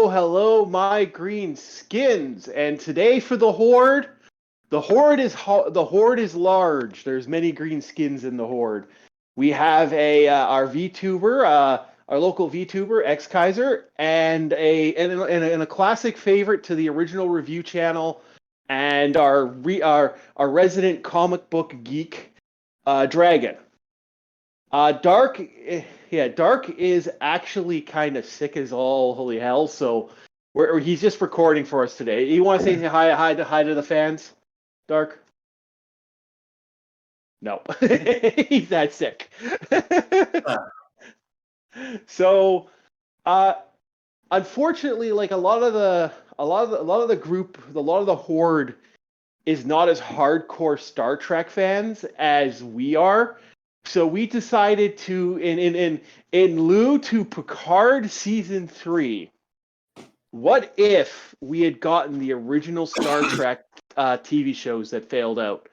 hello, my green skins. And today for the horde, the horde is large. There's many green skins in the horde. We have our VTuber, our local VTuber, Kaiser, and a classic favorite to the original review channel, and our resident comic book geek, Dragon. Dark, Dark is actually kind of sick as all holy hell, so he's just recording for us today. You want to say hi to the fans, Dark? No, he's that sick. So, unfortunately, like a lot of the horde is not as hardcore Star Trek fans as we are. So we decided to, in lieu to Picard season 3, what if we had gotten the original Star Trek TV shows that failed out?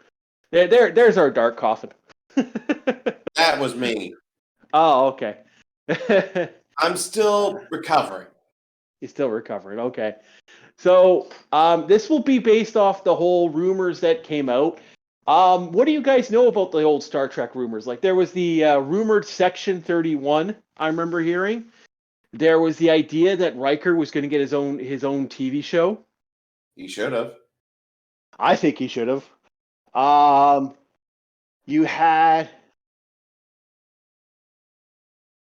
There's our dark coffin. That was me. Oh, okay. I'm still recovering. You're still recovering. Okay. So this will be based off the whole rumors that came out. What do you guys know about the old Star Trek rumors? Like there was the rumored Section 31, I remember hearing. There was the idea that Riker was going to get his own TV show. He should have. I think he should have. You had.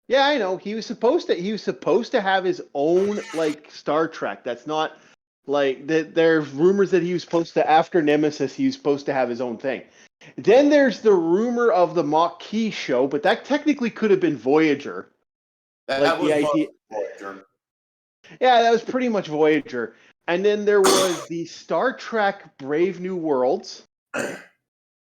Yeah, I know. He was supposed to have his own like Star Trek. That's not like there's rumors that he was supposed to, after Nemesis, he was supposed to have his own thing. Then there's the rumor of the Maquis show, but that technically could have been Voyager. That was Voyager. Yeah, that was pretty much Voyager. And then there was the Star Trek Brave New Worlds.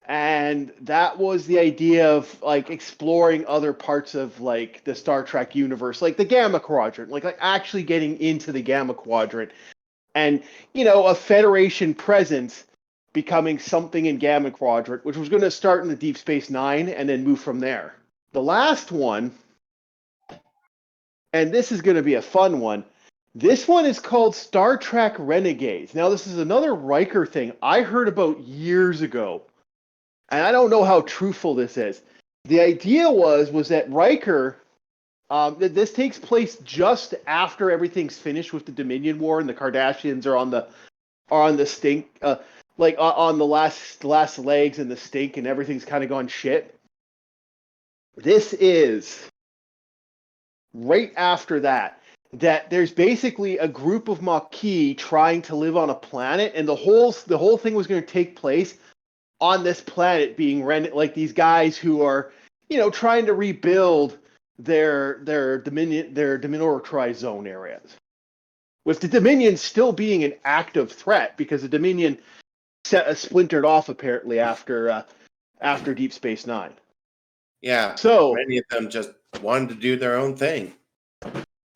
And that was the idea of like exploring other parts of like the Star Trek universe, like the Gamma Quadrant, like actually getting into the Gamma Quadrant. And, a Federation presence becoming something in Gamma Quadrant, which was going to start in the Deep Space Nine and then move from there. The last one, and this is going to be a fun one, this one is called Star Trek Renegades. Now, this is another Riker thing I heard about years ago, and I don't know how truthful this is. The idea was that Riker... this takes place just after everything's finished with the Dominion War, and the Kardashians are on the stink, on the last legs and the stink, and everything's kind of gone shit. This is right after that there's basically a group of Maquis trying to live on a planet, and the whole thing was going to take place on this planet being rented, like these guys who are trying to rebuild their demilitarized zone areas, with the Dominion still being an active threat because the Dominion splintered off apparently after Deep Space Nine. Yeah, so many of them just wanted to do their own thing.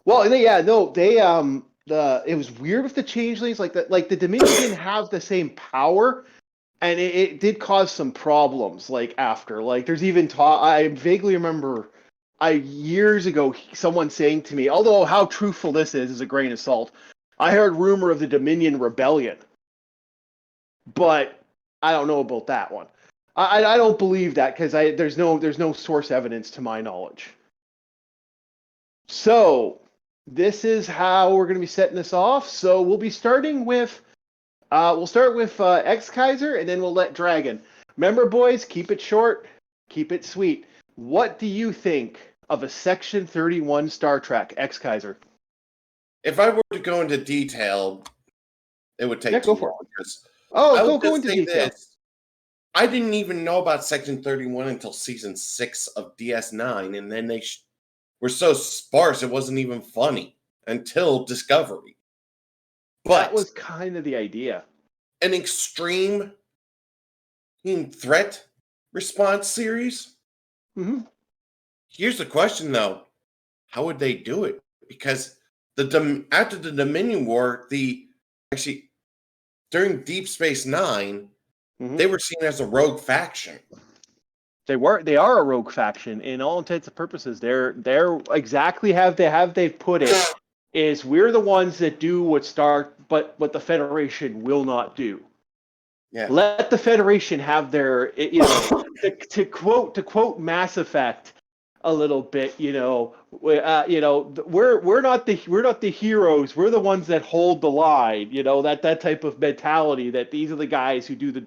Well, it was weird with the changelings, like the Dominion didn't have the same power, and it did cause some problems. Like after, like there's even I vaguely remember. Years ago, someone saying to me, although how truthful this is a grain of salt, I heard rumor of the Dominion Rebellion, but I don't know about that one. I don't believe that because there's no source evidence to my knowledge. So this is how we're going to be setting this off. So we'll be starting with Kaiser, and then we'll let Dragon. Remember, boys, keep it short, keep it sweet. What do you think of a Section 31 Star Trek, Kaiser? If I were to go into detail, it would take too long. Go into detail. I didn't even know about Section 31 until Season 6 of DS9, and then they were so sparse it wasn't even funny until Discovery. But that was kind of the idea. An extreme threat response series? Mm-hmm. Here's the question, though. How would they do it? Because after the Dominion War, during Deep Space Nine, they were seen as a rogue faction. They are a rogue faction in all intents and purposes. They're exactly they've put it is we're the ones that do what the Federation will not do. Yeah. Let the Federation have their, to quote Mass Effect a little bit, we're not the heroes. We're the ones that hold the line. That type of mentality. That these are the guys who do the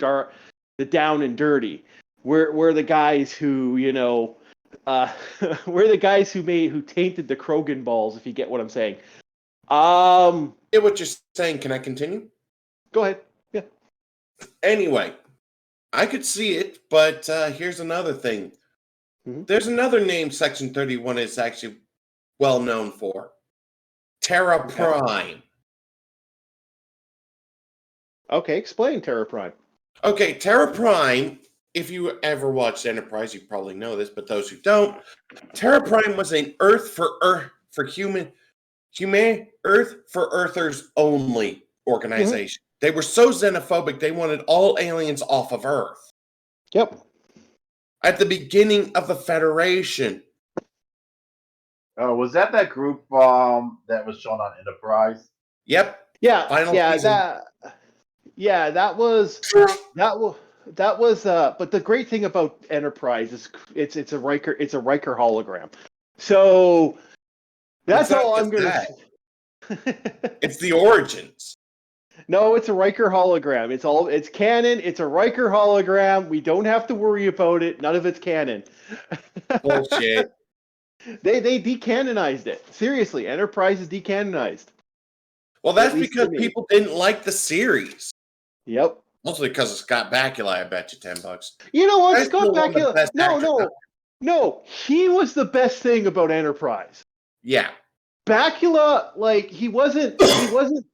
down and dirty. We're the guys who, we're the guys who tainted the Krogan balls. If you get what I'm saying. Get what you're saying. Can I continue? Go ahead. Yeah. Anyway, I could see it, but here's another thing. Mm-hmm. There's another name Section 31 is actually well known for. Terra Prime. Okay, explain Terra Prime. Okay, Terra Prime, if you ever watched Enterprise, you probably know this, but those who don't, Terra Prime was an Earth for Earthers only organization. Mm-hmm. They were so xenophobic, they wanted all aliens off of Earth. Yep. At the beginning of the Federation. Was that group that was shown on Enterprise? Yep. Yeah. Final season. That was. But the great thing about Enterprise is it's a Riker hologram. So that's all I'm going to say. It's the origins. No, it's a Riker hologram. It's canon. It's a Riker hologram. We don't have to worry about it. None of it's canon. Bullshit. They decanonized it. Seriously, Enterprise is decanonized. Well, that's because people didn't like the series. Yep. Mostly because of Scott Bakula, I bet you $10. You know what? Scott Bakula. No. He was the best thing about Enterprise. Yeah. Bakula, like he wasn't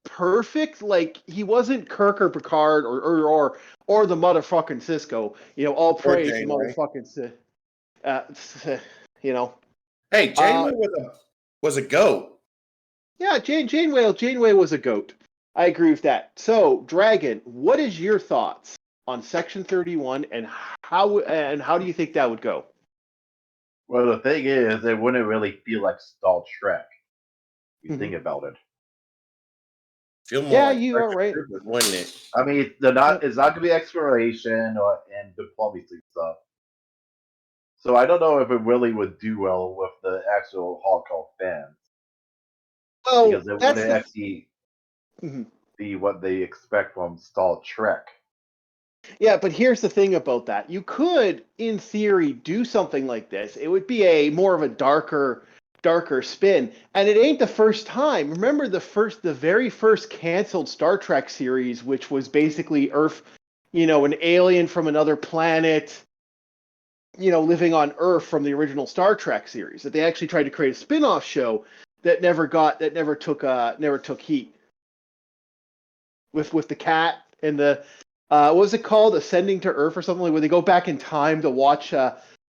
perfect. Like he wasn't Kirk or Picard or the motherfucking Cisco. All praise the motherfucking. Hey, Janeway was a goat. Yeah, Janeway was a goat. I agree with that. So, Dragon, what is your thoughts on Section 31, and how do you think that would go? Well, the thing is, it wouldn't really feel like Star Trek. You think about it. Feel more like you are right. Wouldn't it? I mean, it's not going to be exploration and diplomacy stuff. So I don't know if it really would do well with the actual hardcore fans. Well, because it wouldn't actually be what they expect from Star Trek. Yeah, but here's the thing about that. You could, in theory, do something like this. It would be more of a darker spin. And it ain't the first time. Remember the very first canceled Star Trek series, which was basically Earth, an alien from another planet, living on Earth from the original Star Trek series. That they actually tried to create a spin-off show that never took heat. With the cat and the what was it called? Ascending to Earth or something, where they go back in time to watch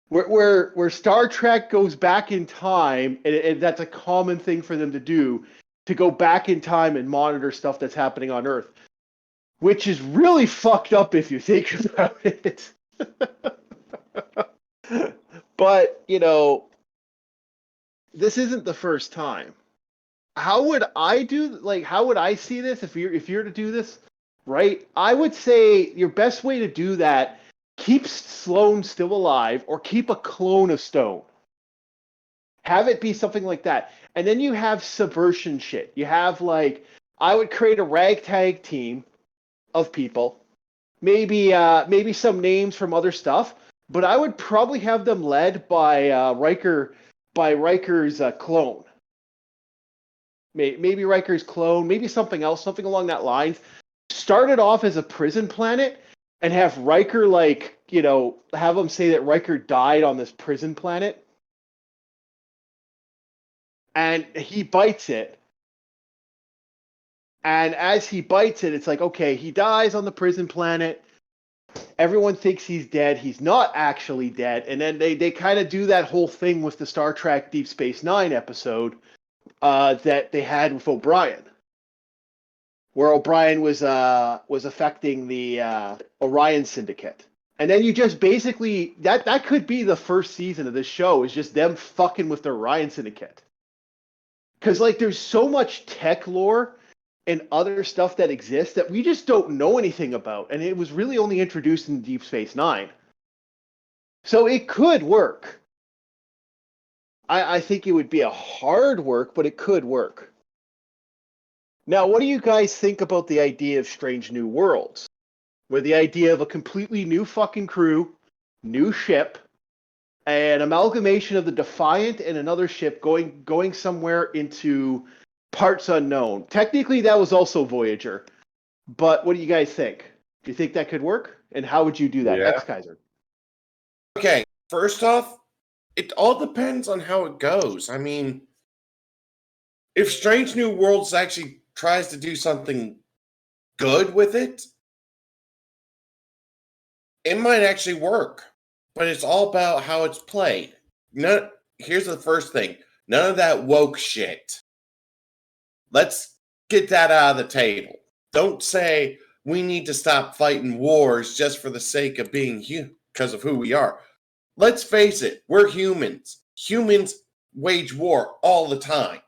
where Star Trek goes back in time, and that's a common thing for them to do, to go back in time and monitor stuff that's happening on Earth, which is really fucked up if you think about it. But this isn't the first time. How would I see this if you're to do this? Right? I would say your best way to do that, keep Sloane still alive or keep a clone of Stone. Have it be something like that. And then you have subversion shit. You have I would create a ragtag team of people. Maybe some names from other stuff, but I would probably have them led by Riker's clone. Maybe Riker's clone, maybe something else, something along that line. Start it off as a prison planet and have Riker have them say that Riker died on this prison planet. And he bites it. And as he bites it, it's like, okay, he dies on the prison planet. Everyone thinks he's dead. He's not actually dead. And then they kind of do that whole thing with the Star Trek Deep Space Nine episode that they had with O'Brien, where O'Brien was affecting the Orion Syndicate. And then you just basically that could be the first season of this show, is just them fucking with the Orion Syndicate. Because like there's so much tech lore and other stuff that exists that we just don't know anything about, and it was really only introduced in Deep Space Nine. So it could work. I think it would be a hard work, but it could work. Now, what do you guys think about the idea of Strange New Worlds? Where the idea of a completely new fucking crew, new ship, an amalgamation of the Defiant and another ship going somewhere into parts unknown. Technically, that was also Voyager. But what do you guys think? Do you think that could work? And how would you do that, Yeah. Ex-Kaiser? Okay, first off, it all depends on how it goes. I mean, if Strange New Worlds actually tries to do something good with it, it might actually work. But it's all about how it's played. Here's the first thing. None of that woke shit. Let's get that out of the table. Don't say we need to stop fighting wars just for the sake of being because of who we are. Let's face it, we're humans. Humans wage war all the time.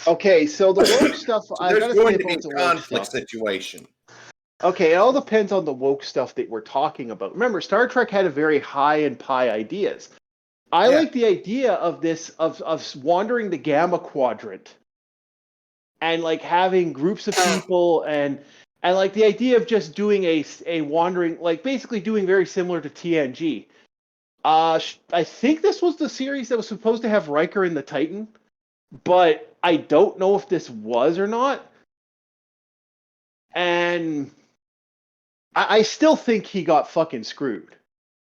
Okay, so the woke stuff, So I gotta there's say going to be about the a woke conflict stuff. situation. Okay, it all depends on the woke stuff that we're talking about. Remember, Star Trek had a very high and pie ideas. I Yeah. like the idea of this of wandering the Gamma Quadrant and like having groups of people and like the idea of just doing a wandering, like basically doing very similar to TNG. I think this was the series that was supposed to have Riker in the Titan, but I don't know if this was or not. And I still think he got fucking screwed.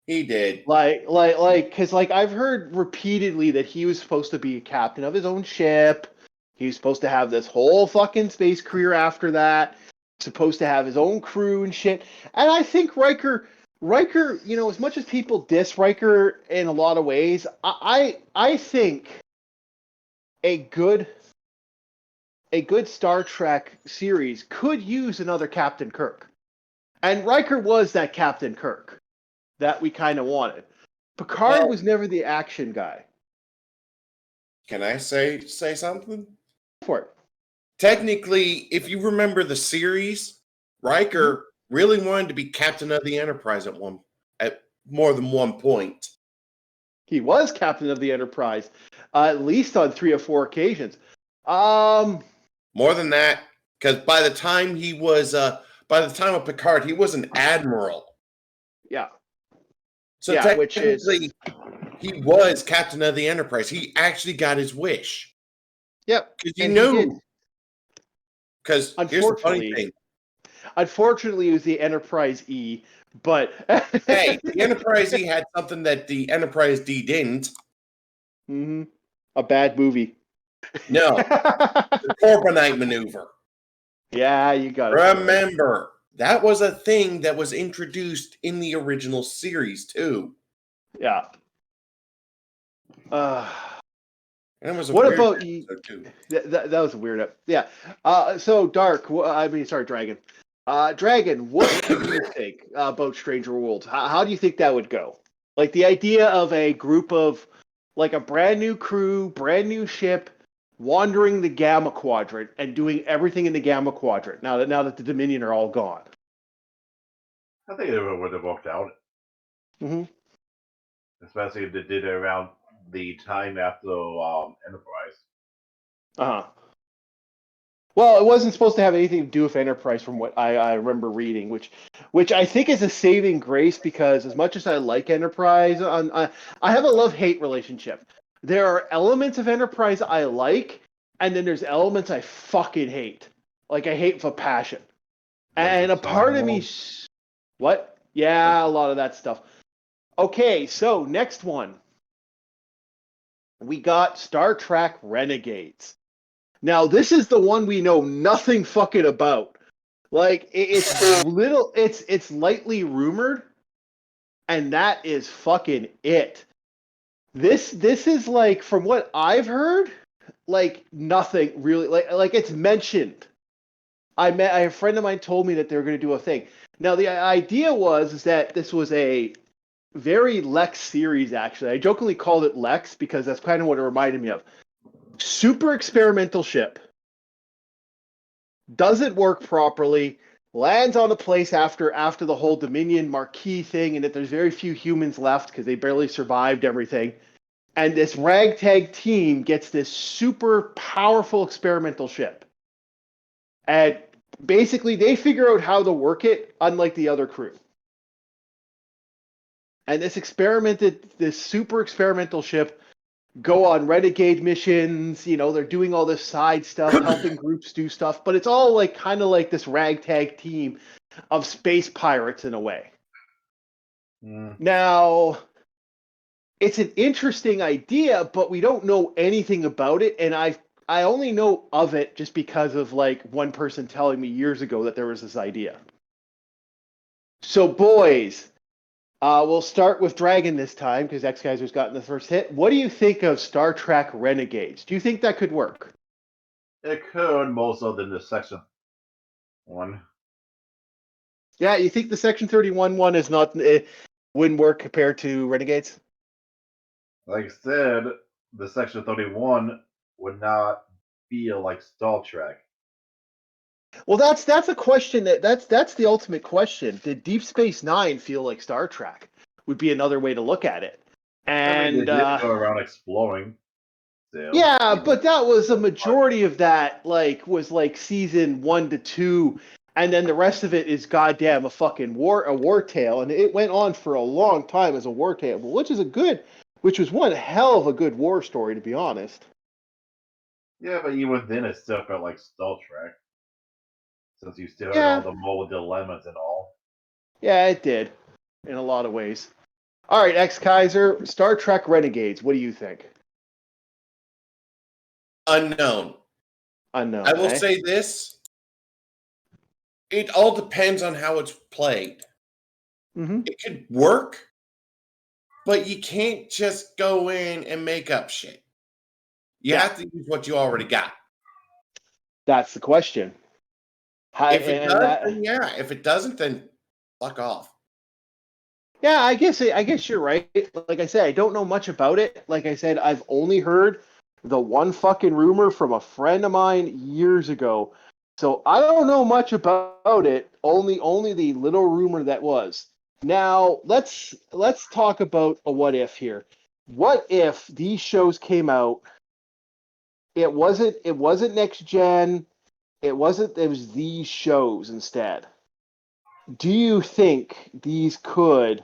He did. Because I've heard repeatedly that he was supposed to be a captain of his own ship. He was supposed to have this whole fucking space career after that. Supposed to have his own crew and shit. And I think Riker, you know, as much as people diss Riker in a lot of ways, I think a good Star Trek series could use another Captain Kirk. And Riker was that Captain Kirk that we kind of wanted. Picard was never the action guy. Can I say something? For it. Technically, if you remember the series, Riker really wanted to be captain of the Enterprise at more than one point. He was captain of the Enterprise, at least on 3 or 4 occasions. More than that, because by the time of Picard, he was an admiral. Yeah. So yeah, technically, he was captain of the Enterprise. He actually got his wish. Yep. Because you knew. Because here's the funny thing. Unfortunately, it was the Enterprise E, but hey, the Enterprise E had something that the Enterprise D didn't. Mm-hmm. A bad movie. No, the Corbinite maneuver. Yeah, you got it. Remember, that was a thing that was introduced in the original series too. Yeah. And it was a what weird about you? That was a weird. Yeah. So Dark. Dragon. Dragon. What do you think about Stranger Worlds? How do you think that would go? Like the idea of a group of, like a brand new crew, brand new ship, wandering the Gamma Quadrant and doing everything in the Gamma Quadrant. Now that the Dominion are all gone. I think it would have worked out. Mm-hmm. Especially if they did it around the time after Enterprise. Uh-huh. Well, it wasn't supposed to have anything to do with Enterprise from what I remember reading, which I think is a saving grace because as much as I like Enterprise, I have a love-hate relationship. There are elements of Enterprise I like, and then there's elements I fucking hate. Like, I hate with a passion. And a part of me... What? Yeah, a lot of that stuff. Okay, so next one. We got Star Trek Renegades. Now, this is the one we know nothing fucking about. Like, it's lightly rumored, and that is fucking it. This is like, from what I've heard, like nothing really, like it's mentioned. A friend of mine told me that they were going to do a thing. Now, the idea is that this was a very Lex series, actually. I jokingly called it Lex because that's kind of what it reminded me of. Super experimental ship. Doesn't work properly. Lands on a place after the whole Dominion Marquis thing, and that there's very few humans left because they barely survived everything. And this ragtag team gets this super powerful experimental ship. And basically, they figure out how to work it, unlike the other crew. And this super experimental ship go on renegade missions. They're doing all this side stuff, helping groups do stuff, but it's all like kind of like this ragtag team of space pirates in a way. Now, it's an interesting idea, but we don't know anything about it, and I only know of it just because of like one person telling me years ago that there was this idea. So, boys, we'll start with Dragon this time because Kaiser's gotten the first hit. What do you think of Star Trek Renegades? Do you think that could work? It could, most of the Section 1. Yeah, you think the Section 31 one is not, it wouldn't work compared to Renegades? Like I said, the Section 31 would not feel like Star Trek. Well, that's a question that's the ultimate question. Did Deep Space Nine feel like Star Trek? Would be another way to look at it. And they did go around exploring. Still. Yeah, but that was a majority of that. Was like season 1 to 2, and then the rest of it is goddamn a fucking war tale, and it went on for a long time as a war tale, which was one hell of a good war story, to be honest. Yeah, but even then, it still felt like Star Trek. Since you still had all the moral dilemmas and all. Yeah, it did. In a lot of ways. All right, Kaiser, Star Trek Renegades, what do you think? Unknown. I will say this. It all depends on how it's played. Mm-hmm. It could work, but you can't just go in and make up shit. You have to use what you already got. That's the question. If it does, then yeah. If it doesn't, then fuck off. Yeah, I guess you're right. Like I said, I don't know much about it. Like I said, I've only heard the one fucking rumor from a friend of mine years ago. So I don't know much about it. Only the little rumor that was. Now let's talk about a what if here. What if these shows came out? It wasn't next gen. It was these shows instead. Do you think these could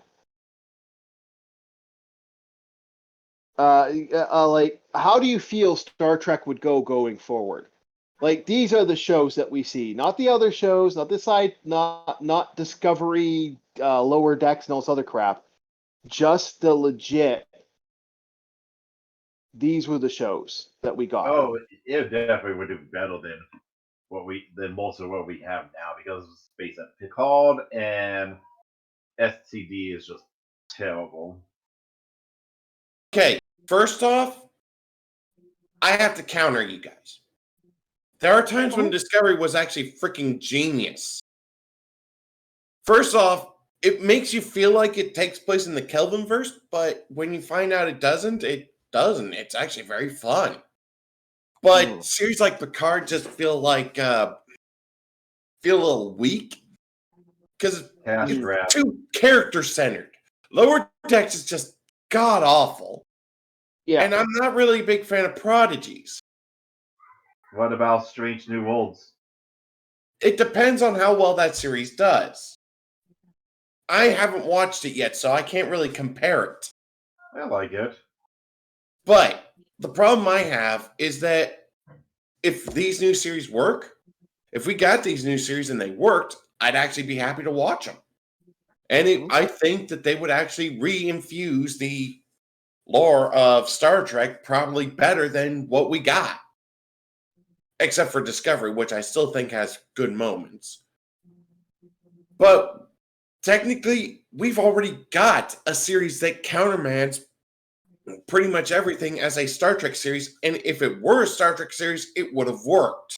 like how do you feel Star Trek would go going forward? Like these are the shows that we see, not the other shows, not this side, not Discovery, Lower Decks, and all this other crap. Just the legit. These were the shows that we got. Oh, it definitely would do better than most of what we have now because of Space at Picard and STD is just terrible. Okay, first off, I have to counter you guys. There are times when Discovery was actually freaking genius. First off, it makes you feel like it takes place in the Kelvinverse, but when you find out it doesn't, it doesn't. It's actually very fun. But series like Picard just feel a little weak because it's too character centered. Lower Decks is just god awful. Yeah, and I'm not really a big fan of prodigies. What about Strange New Worlds? It depends on how well that series does. I haven't watched it yet, so I can't really compare it. I like it. But the problem I have is that if these new series work, if we got these new series and they worked, I'd actually be happy to watch them. And I think that they would actually re-infuse the lore of Star Trek probably better than what we got. Except for Discovery, which I still think has good moments. But technically, we've already got a series that countermands pretty much everything as a Star Trek series. And if it were a Star Trek series, it would have worked.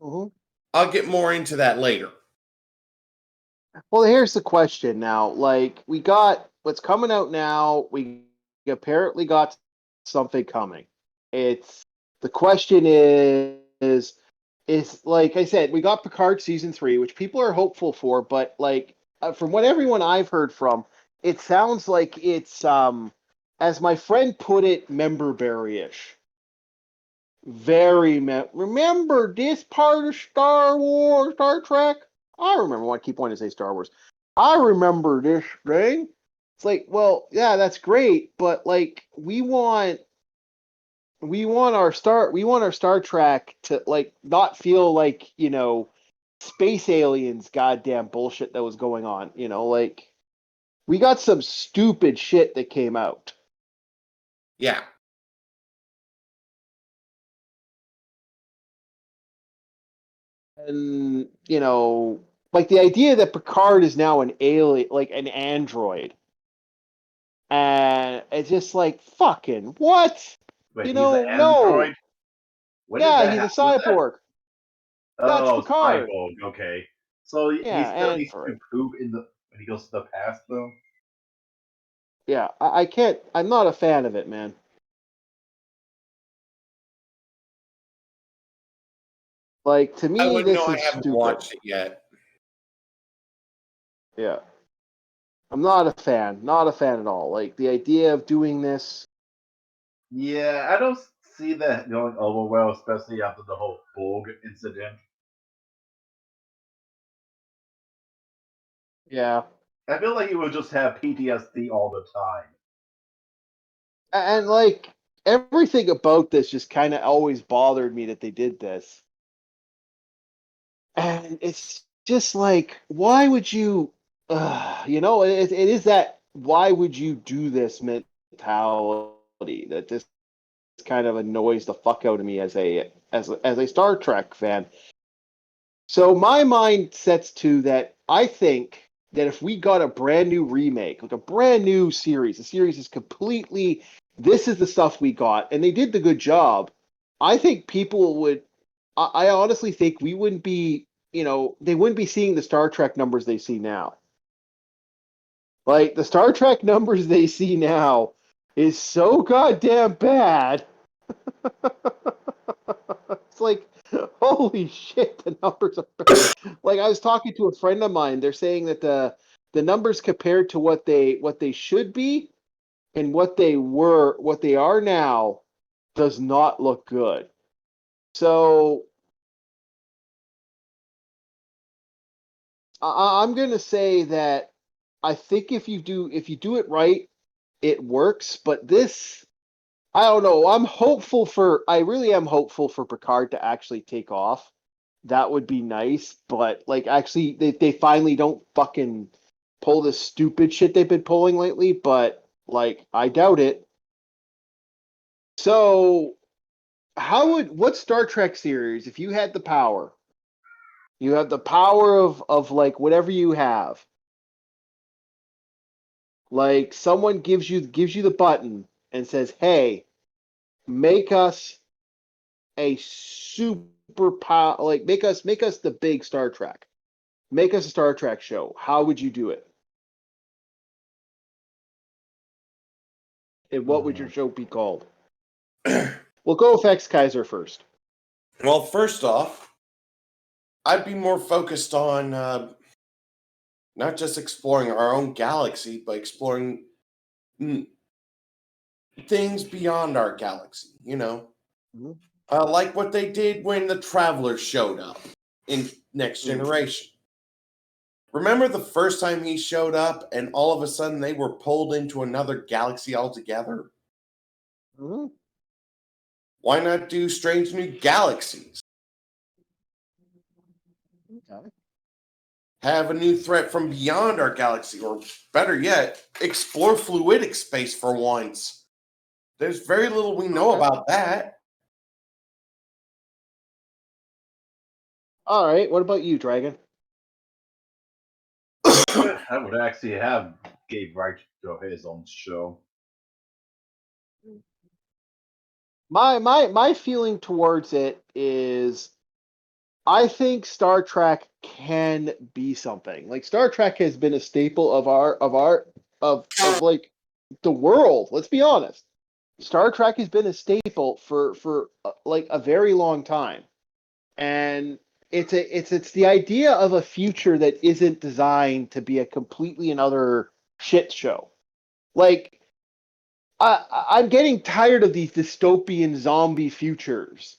I'll get more into that later. Well, here's the question now. Like, we got what's coming out now. We apparently got something coming. It's the question is like I said, we got Picard season 3, which people are hopeful for, but like from what everyone I've heard from, it sounds like it's as my friend put it, member berry-ish. Remember this part of Star Wars, Star Trek? I remember. I keep wanting to say Star Wars. I remember this thing. It's like, well, yeah, that's great, but like we want our Star Trek to like not feel like space aliens goddamn bullshit that was going on. Like we got some stupid shit that came out. Yeah. And like the idea that Picard is now an alien, like an android, and it's just like fucking what? But he's an No. android. When did Yeah, that he's a happen? Was that? cyborg. That's Oh, Picard. cyborg. Okay. So he Yeah, still needs to android. poop in the when he goes to the past, though. Yeah, I can't. I'm not a fan of it, man. Like to I me, wouldn't know. this I is haven't stupid. watched it yet. Yeah, I'm not a fan. Not a fan at all. Like the idea of doing this. Yeah, I don't see that going over well, especially after the whole Borg incident. Yeah, I feel like he will just have PTSD all the time. and like everything about this just kind of always bothered me that they did this. And it's just like, why would you, it is that, why would you do this mentality that this kind of annoys the fuck out of me as a Star Trek fan. So my mind sets to that I think that if we got a brand new remake, like a brand new series, the series is completely, this is the stuff we got, and they did the good job, I think people would, I honestly think we wouldn't be, they wouldn't be seeing the Star Trek numbers they see now. Like, the Star Trek numbers they see now is so goddamn bad. It's like, holy shit, the numbers are like I was talking to a friend of mine. They're saying that the numbers compared to what they should be and what they are now does not look good. So I'm gonna say that I think if you do it right, it works. But this, I don't know. I really am hopeful for Picard to actually take off. That would be nice, but like actually they finally don't fucking pull this stupid shit they've been pulling lately, but like I doubt it. So what Star Trek series, if you had the power, you have the power of like whatever you have, like someone gives you the button and says, "Hey, make us a super power, like make us the big Star Trek. Make us a Star Trek show." How would you do it? And what would your show be called? We'll go with X Kaiser first. Well, first off, I'd be more focused on not just exploring our own galaxy, but exploring mm, things beyond our galaxy. Mhm. Like what they did when the Travelers showed up in Next Mm. Generation. Remember the first time he showed up, and all of a sudden they were pulled into another galaxy altogether? Mhm. Why not do Strange New Galaxies? Okay. Have a new threat from beyond our galaxy, or better yet, explore fluidic space for once. There's very little we know Okay. about that. All right. What about you, Dragon? I would actually have Gabe Reicho his own show. My feeling towards it is I think Star Trek can be something. Like Star Trek has been a staple of like the world. Let's be honest. Star Trek has been a staple for like a very long time. And it's the idea of a future that isn't designed to be a completely another shit show. Like I'm getting tired of these dystopian zombie futures.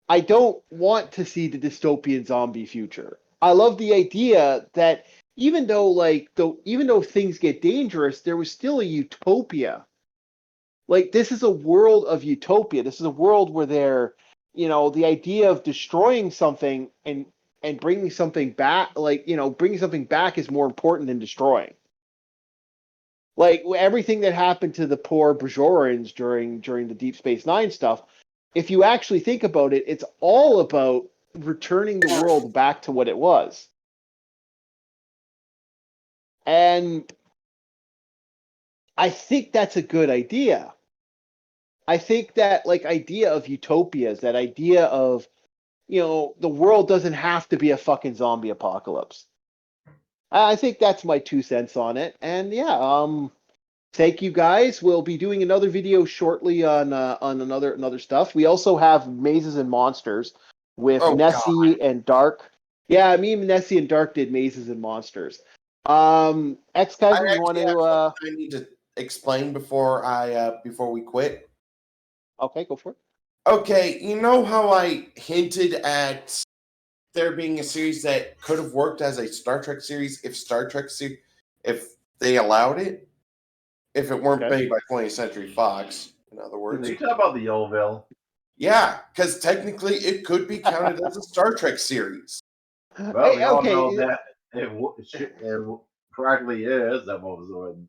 I don't want to see the dystopian zombie future. I love the idea that even though things get dangerous, there was still a utopia. Like this is a world of utopia. This is a world where the idea of destroying something and bringing something back, bringing something back is more important than destroying. Like everything that happened to the poor Bajorans during the Deep Space Nine stuff, if you actually think about it, it's all about returning the world back to what it was. And I think that's a good idea. I think that idea of utopias, that idea of, the world doesn't have to be a fucking zombie apocalypse. I think that's my 2 cents on it. And yeah, thank you guys. We'll be doing another video shortly on another stuff. We also have Mazes and Monsters with Nessie and Dark. Yeah, me and Nessie and Dark did Mazes and Monsters. Kaiser, you want to? I need to explain before we quit. Okay, go for it. Okay, you know how I hinted at there being a series that could have worked as a Star Trek series if they allowed it, if it weren't made by 20th Century Fox, in other words. Are you talking about the Orville? Yeah, because technically it could be counted as a Star Trek series. Well, we all know that it practically is. That was when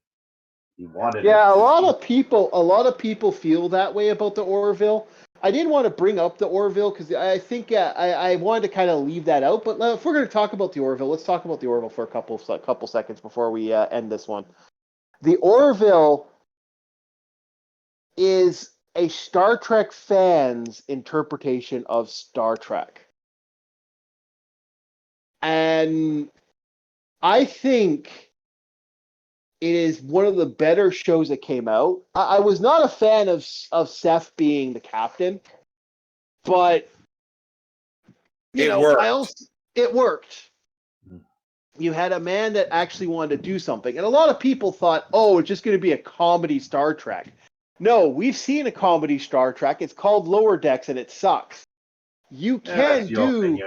he wanted. Yeah, a lot of people feel that way about the Orville. I didn't want to bring up the Orville because I think I wanted to kind of leave that out. But if we're going to talk about the Orville, let's talk about the Orville for a couple seconds before we end this one. The Orville is a Star Trek fan's interpretation of Star Trek. And I think it is one of the better shows that came out. I was not a fan of Seth being the captain, but it worked. You had a man that actually wanted to do something. And a lot of people thought, oh, it's just going to be a comedy Star Trek. No, we've seen a comedy Star Trek. It's called Lower Decks, and it sucks. You can do...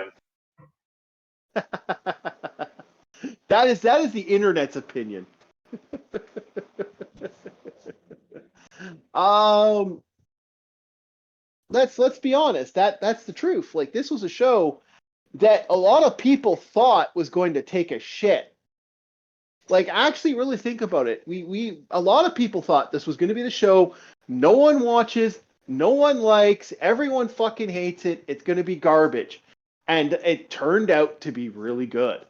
That is the internet's opinion. Let's be honest. That's the truth. Like, this was a show that a lot of people thought was going to take a shit. Like, actually really think about it. A lot of people thought this was going to be the show no one watches, no one likes, everyone fucking hates it, it's going to be garbage. And it turned out to be really good.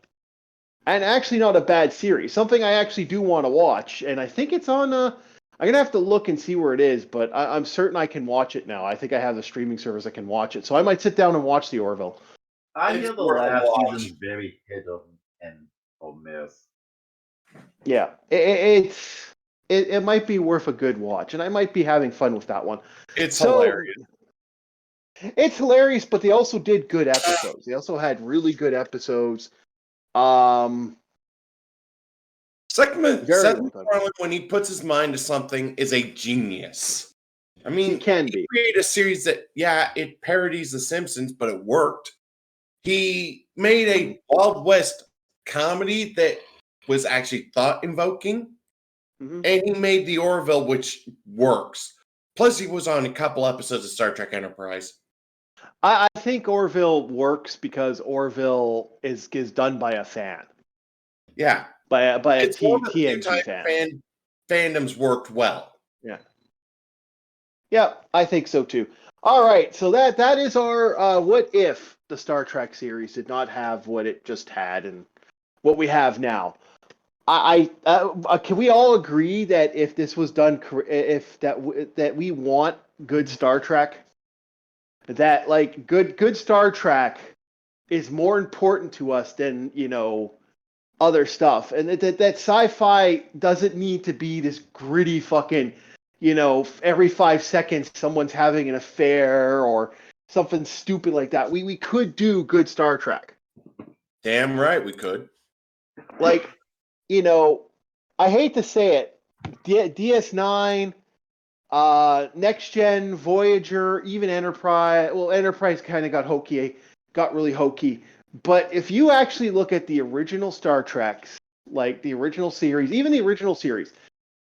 And actually not a bad series. Something I actually do want to watch. And I think it's on... I'm going to have to look and see where it is, but I'm certain I can watch it now. I think I have the streaming service that can watch it. So I might sit down and watch the Orville. I hear the last season's very hit or miss. Yeah, it might be worth a good watch, and I might be having fun with that one. It's hilarious. It's hilarious, but they also did good episodes. They also had really good episodes. Seth MacFarlane, when he puts his mind to something, is a genius. I mean, he created a series that, it parodies The Simpsons, but it worked. He made a Wild West comedy that was actually thought-invoking, and he made the Orville, which works. Plus, he was on a couple episodes of Star Trek Enterprise. I think Orville works because Orville is done by a fan. Yeah. By a TNG fan. Fandoms worked well. Yeah. Yeah, I think so too. All right, so that is our what if the Star Trek series did not have what it just had and what we have now. Can we all agree that if this was done, that we want good Star Trek? that like good Star Trek is more important to us than, other stuff. And that sci-fi doesn't need to be this gritty fucking, every 5 seconds someone's having an affair or something stupid like that. We could do good Star Trek. Damn right we could. Like, I hate to say it, DS9, Next Gen, Voyager, even Enterprise. Well, Enterprise kind of got really hokey. But if you actually look at the original Star Treks, like the original series, even the original series,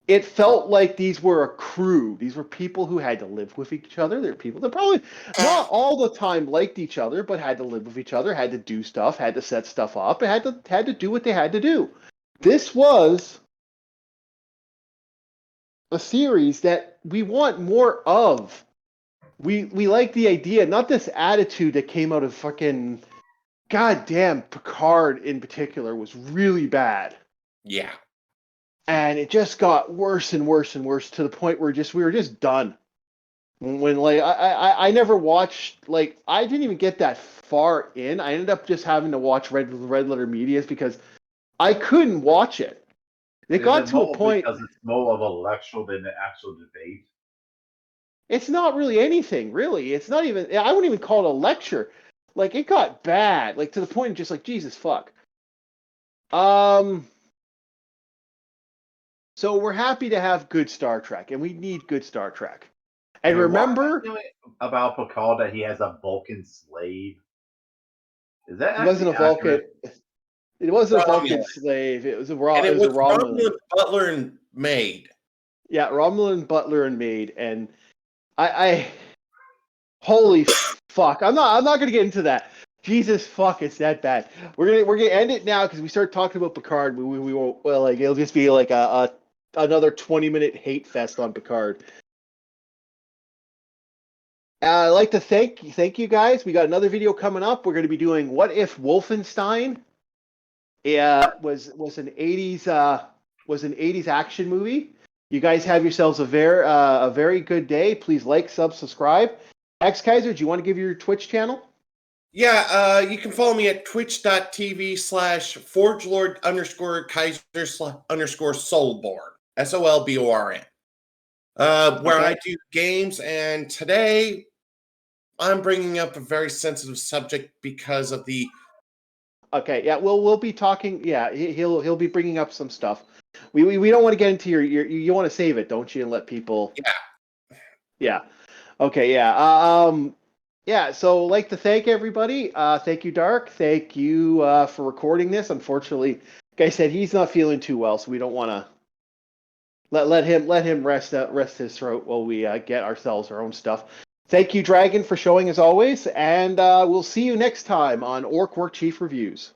it felt like these were a crew. These were people who had to live with each other. They're people that probably not all the time liked each other, but had to live with each other, had to do stuff, had to set stuff up, and had to do what they had to do. This was a series that we want more of. We like the idea, not this attitude that came out of fucking goddamn Picard in particular was really bad. Yeah. And it just got worse and worse and worse to the point where we were just done. When like I never watched, like I didn't even get that far in. I ended up just having to watch Red Letter Medias because I couldn't watch it. It got to a point because it's more of a lecture than the actual debate. It's not really anything, really. It's not even, I wouldn't even call it a lecture. Like, it got bad, like, to the point of just like, Jesus fuck. So we're happy to have good Star Trek, and we need good Star Trek. And remember, about Picard that he has a Vulcan slave. Is that it wasn't a Vulcan. It wasn't a Vulcan slave. It was a Romulan. Butler and maid. Yeah, Romulan, Butler, and maid. And I holy fuck! I'm not gonna get into that. Jesus fuck, it's that bad. We're gonna end it now because we start talking about Picard. We won't. Well, like it'll just be like another 20-minute hate fest on Picard. I'd like to thank you guys. We got another video coming up. We're going to be doing What If Wolfenstein was an 80s action movie. You guys have yourselves a very good day. Please like, subscribe. Kaiser, do you want to give your Twitch channel? Yeah, you can follow me at twitch.tv/forgelord_Kaiser_Soulborn. SOLBORN. Where I do games, and today I'm bringing up a very sensitive subject because of the. Okay, yeah, we'll be talking. Yeah, he'll be bringing up some stuff. We don't want to get into your you want to save it, don't you, and let people. Yeah. Yeah. Okay. Yeah. Yeah. So, like to thank everybody. Thank you, Dark. Thank you for recording this. Unfortunately, like I said, he's not feeling too well, so we don't want to. Let him rest his throat while we get ourselves our own stuff. Thank you, Dragon, for showing as always, and we'll see you next time on Orc War Chief Reviews.